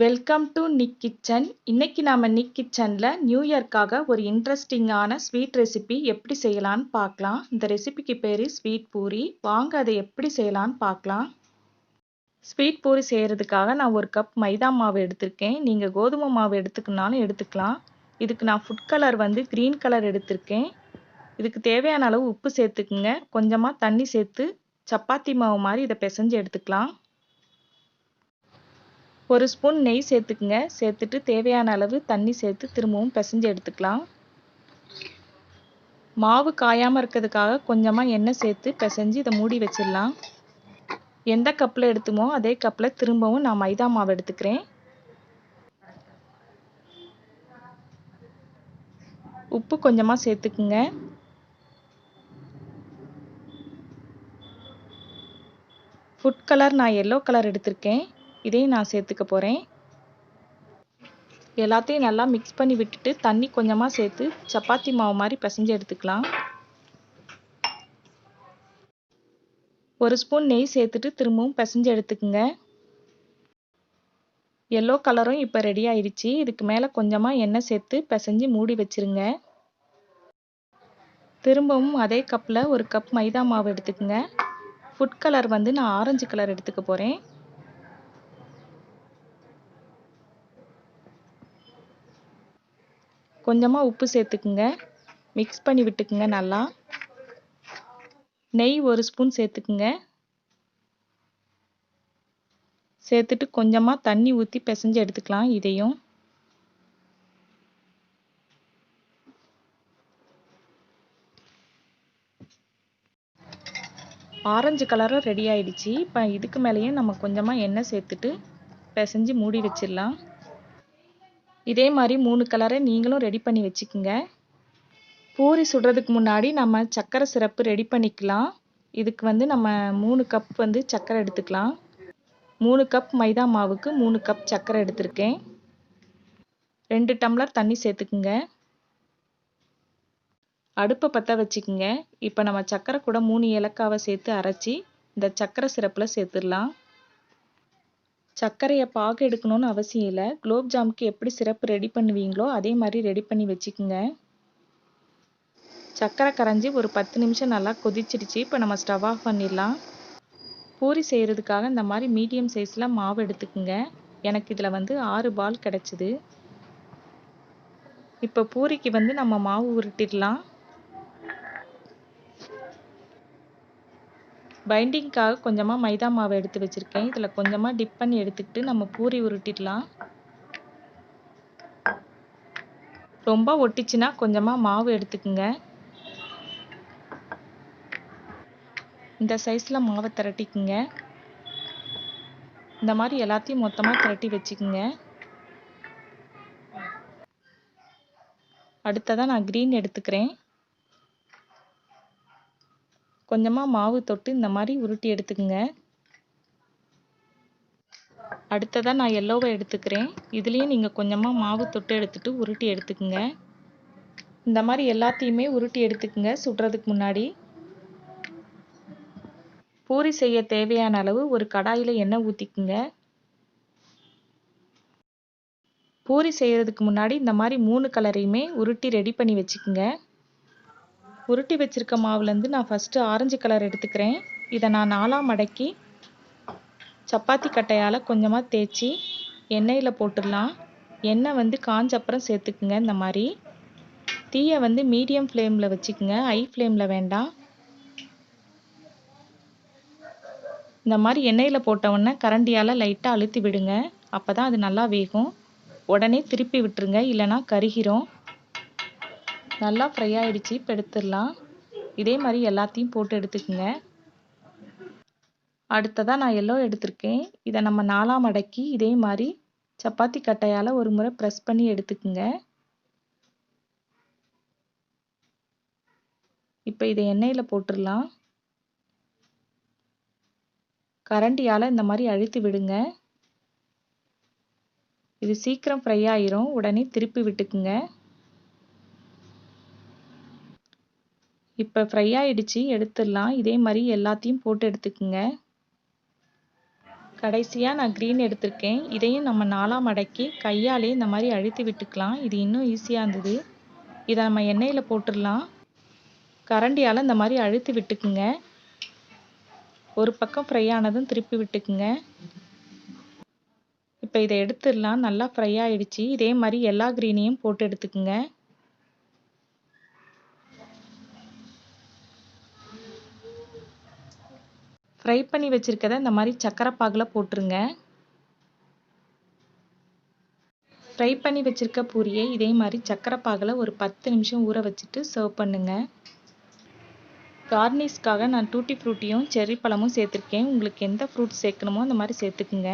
Welcome to Nick kitchen. இன்னைக்கு நாம நிக் கிச்சன்ல நியூ இயர்க்காக ஒரு இன்ட்ரெஸ்டிங்கான ஸ்வீட் ரெசிபி எப்படி செய்யலாம்னு பார்க்கலாம். இந்த ரெசிபிக்கு பேரு ஸ்வீட் பூரி. வாங்க அதை எப்படி செய்யலாம்னு பார்க்கலாம். ஸ்வீட் பூரி செய்யறதுக்காக நான் ஒரு கப் மைதா மாவு எடுத்திருக்கேன். நீங்க கோதுமை மாவு எடுத்துக்கனாலும் எடுத்துக்கலாம். இதுக்கு நான் ஃபுட் கலர் கிரீன் கலர் எடுத்திருக்கேன். இதுக்கு தேவையான அளவு உப்பு சேர்த்துக்குங்க. கொஞ்சமா தண்ணி சேர்த்து சப்பாத்தி மாவு மாதிரி இதை பிசைஞ்சு எடுத்துக்கலாம். ஒரு ஸ்பூன் நெய் சேர்த்துக்குங்க. சேர்த்துட்டு தேவையான அளவு தண்ணி சேர்த்து திரும்பவும் பிசைஞ்சு எடுத்துக்கலாம். மாவு காயாமல் இருக்கிறதுக்காக கொஞ்சமாக எண்ணெய் சேர்த்து பிசைஞ்சு இதை மூடி வச்சிடலாம். எந்த கப்பில் எடுத்துமோ அதே கப்பில் திரும்பவும் நான் மைதா மாவு எடுத்துக்கிறேன். உப்பு கொஞ்சமாக சேர்த்துக்குங்க. ஃபுட் கலர் நான் எல்லோ கலர் எடுத்திருக்கேன். இதையும் நான் சேர்த்துக்க போகிறேன். எல்லாத்தையும் நல்லா மிக்ஸ் பண்ணி விட்டுட்டு தண்ணி கொஞ்சமாக சேர்த்து சப்பாத்தி மாவு மாதிரி பிசைஞ்சு எடுத்துக்கலாம். ஒரு ஸ்பூன் நெய் சேர்த்துட்டு திரும்பவும் பிசைஞ்சு எடுத்துக்குங்க. எல்லோ கலரும் இப்போ ரெடி ஆயிடுச்சு. இதுக்கு மேலே கொஞ்சமாக எண்ணெய் சேர்த்து பிசைஞ்சு மூடி வச்சிருங்க. திரும்பவும் அதே கப்பில் ஒரு கப் மைதா மாவு எடுத்துக்குங்க. ஃபுட் கலர் நான் ஆரஞ்சு கலர் எடுத்துக்க போகிறேன். கொஞ்சமாக உப்பு சேர்த்துக்குங்க. மிக்ஸ் பண்ணி விட்டுக்குங்க நல்லா. நெய் ஒரு ஸ்பூன் சேர்த்துக்குங்க. சேர்த்துட்டு கொஞ்சமாக தண்ணி ஊற்றி பிசைஞ்சு எடுத்துக்கலாம். இதையும் ஆரஞ்சு கலரும் ரெடி ஆயிடுச்சு. இப்போ இதுக்கு மேலேயும் நம்ம கொஞ்சமாக எண்ணெய் சேர்த்துட்டு பிசைஞ்சு மூடி வச்சிடலாம். இதே மாதிரி 3 கலரை நீங்களும் ரெடி பண்ணி வச்சுக்கோங்க. பூரி சுடுறதுக்கு முன்னாடி நம்ம சர்க்கரை சிரப்பு ரெடி பண்ணிக்கலாம். இதுக்கு நம்ம 3 கப் சர்க்கரை எடுத்துக்கலாம். 3 கப் மைதா மாவுக்கு 3 கப் சர்க்கரை எடுத்திருக்கேன். 2 டம்ளர் தண்ணி சேர்த்துக்குங்க. அடுப்பை பற்ற வச்சுக்குங்க. இப்போ நம்ம சர்க்கரை கூட 3 ஏலக்காவை சேர்த்து அரைச்சி இந்த சர்க்கரை சிரப்பில் சேர்த்துடலாம். சர்க்கரையை பாகு எடுக்கணும்னு அவசியம் இல்லை. குலோப் ஜாமுக்கு எப்படி சிரப்பு ரெடி பண்ணுவீங்களோ அதே மாதிரி ரெடி பண்ணி வச்சுக்குங்க. சர்க்கரை கரைஞ்சி ஒரு 10 நிமிஷம் நல்லா கொதிச்சிடுச்சு. இப்போ நம்ம ஸ்டவ் ஆஃப் பண்ணிடலாம். பூரி செய்கிறதுக்காக இந்த மாதிரி மீடியம் சைஸில் மாவு எடுத்துக்குங்க. எனக்கு இதில் 6 பால் கிடச்சிது. இப்போ பூரிக்கு நம்ம மாவு உருட்டிடலாம். பைண்டிங்காக கொஞ்சமாக மைதா மாவு எடுத்து வச்சுருக்கேன். இதில் கொஞ்சமாக டிப் பண்ணி எடுத்துக்கிட்டு நம்ம பூரி உருட்டிடலாம். ரொம்ப ஒட்டிச்சுன்னா கொஞ்சமாக மாவு எடுத்துக்குங்க. இந்த சைஸில் மாவை திரட்டிக்குங்க. இந்த மாதிரி எல்லாத்தையும் மொத்தமாக திரட்டி வச்சுக்குங்க. அடுத்ததாக நான் க்ரீன் எடுத்துக்கிறேன். கொஞ்சமாக மாவு தொட்டு இந்த மாதிரி உருட்டி எடுத்துக்குங்க. அடுத்ததாக நான் எல்லோவை எடுத்துக்கிறேன். இதுலேயும் நீங்கள் கொஞ்சமாக மாவு தொட்டு எடுத்துட்டு உருட்டி எடுத்துக்குங்க. இந்த மாதிரி எல்லாத்தையுமே உருட்டி எடுத்துக்குங்க சுடுறதுக்கு முன்னாடி. பூரி செய்ய தேவையான அளவு ஒரு கடாயில் எண்ணெய் ஊற்றிக்குங்க. பூரி செய்கிறதுக்கு முன்னாடி இந்த மாதிரி 3 கலரையுமே உருட்டி ரெடி பண்ணி வச்சுக்குங்க. உருட்டி வச்சிருக்க மாவுலேருந்து நான் ஃபஸ்ட்டு ஆரஞ்சு கலர் எடுத்துக்கிறேன். இதை நான் 4ஆக மடக்கி சப்பாத்தி கட்டையால் கொஞ்சமாக தேய்ச்சி எண்ணெயில் போட்டுடலாம். எண்ணெய் காஞ்ச அப்புறம் சேர்த்துக்குங்க. இந்த மாதிரி தீயை மீடியம் ஃப்ளேமில் வச்சுக்குங்க. ஹை ஃப்ளேமில் வேண்டாம். இந்த மாதிரி எண்ணெயில் போட்ட உடனே கரண்டியால் லைட்டாக அழுத்தி விடுங்க. அப்போ தான் அது நல்லா வேகும். உடனே திருப்பி விட்டுருங்க, இல்லைனா கருகிரும். நல்லா ஃப்ரை ஆகிடுச்சு. இப்போ எடுத்துடலாம். இதே மாதிரி எல்லாத்தையும் போட்டு எடுத்துக்கோங்க. அடுத்ததாக நான் எல்லோ எடுத்திருக்கேன். இதை நம்ம 4ஆக மடக்கி இதே மாதிரி சப்பாத்தி கட்டையால் ஒரு முறை ப்ரெஸ் பண்ணி எடுத்துக்குங்க. இப்போ இதை எண்ணெயில் போட்டுடலாம். கரண்டியால் இந்த மாதிரி அழுத்தி விடுங்க. இது சீக்கிரம் ஃப்ரை ஆயிரும். உடனே திருப்பி விட்டுக்குங்க. இப்போ ஃப்ரை ஆயிடுச்சு, எடுத்துடலாம். இதே மாதிரி எல்லாத்தையும் போட்டு எடுத்துக்குங்க. கடைசியா நான் கிரீன் எடுத்திருக்கேன். இதையும் நம்ம 4ஆ மடக்கி கையாலே இந்த மாதிரி அழுத்தி விட்டுக்கலாம். இது இன்னும் ஈஸியா இருந்தது. இதை நம்ம எண்ணெயில போட்டுடலாம். கரண்டியால இந்த மாதிரி அழுத்தி விட்டுக்குங்க. ஒரு பக்கம் ஃப்ரை ஆனதும் திருப்பி விட்டுக்குங்க. இப்போ இதை எடுத்துடலாம். நல்லா ஃப்ரை ஆயிடுச்சு. இதே மாதிரி எல்லா கிரீனையும் போட்டு எடுத்துக்குங்க. ஃப்ரை பண்ணி வச்சிருக்கதை இந்த மாதிரி சக்கரை பாகுல போட்டுருங்க. ஃப்ரை பண்ணி வச்சிருக்க பூரியை இதே மாதிரி சக்கரை பாகுல ஒரு 10 நிமிஷம் ஊற வச்சுட்டு சர்வ் பண்ணுங்க. கார்னிஷ்காக நான் டூட்டி ஃப்ரூட்டியும் செர்ரி பழமும் சேர்த்துருக்கேன். உங்களுக்கு எந்த ஃப்ரூட்ஸ் சேர்க்கணுமோ அந்த மாதிரி சேர்த்துக்குங்க.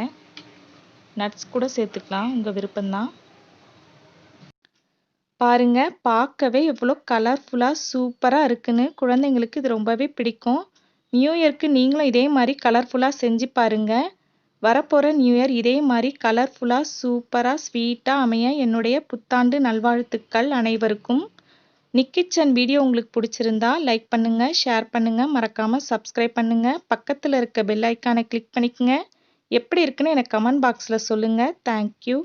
நட்ஸ் கூட சேர்த்துக்கலாம், உங்கள் விருப்பம்தான். பாருங்க, பார்க்கவே எவ்வளோ கலர்ஃபுல்லாக சூப்பராக இருக்குன்னு. குழந்தைங்களுக்கு இது ரொம்பவே பிடிக்கும். நியூ இயர்க்கு நீங்களும் இதே மாதிரி கலர்ஃபுல்லாக செஞ்சு பாருங்க. வரப்போகிற நியூ இயர் இதே மாதிரி கலர்ஃபுல்லாக சூப்பராக ஸ்வீட்டாக அமைய என்னுடைய புத்தாண்டு நல்வாழ்த்துக்கள் அனைவருக்கும். நிக் கிச்சன் வீடியோ உங்களுக்கு பிடிச்சிருந்தா லைக் பண்ணுங்க, ஷேர் பண்ணுங்க, மறக்காம சப்ஸ்கிரைப் பண்ணுங்க. பக்கத்தில் இருக்க பெல் ஐக்கானை கிளிக் பண்ணிக்கங்க. எப்படி இருக்குன்னு எனக்கு கமெண்ட் பாக்ஸில் சொல்லுங்க. தேங்க்யூ.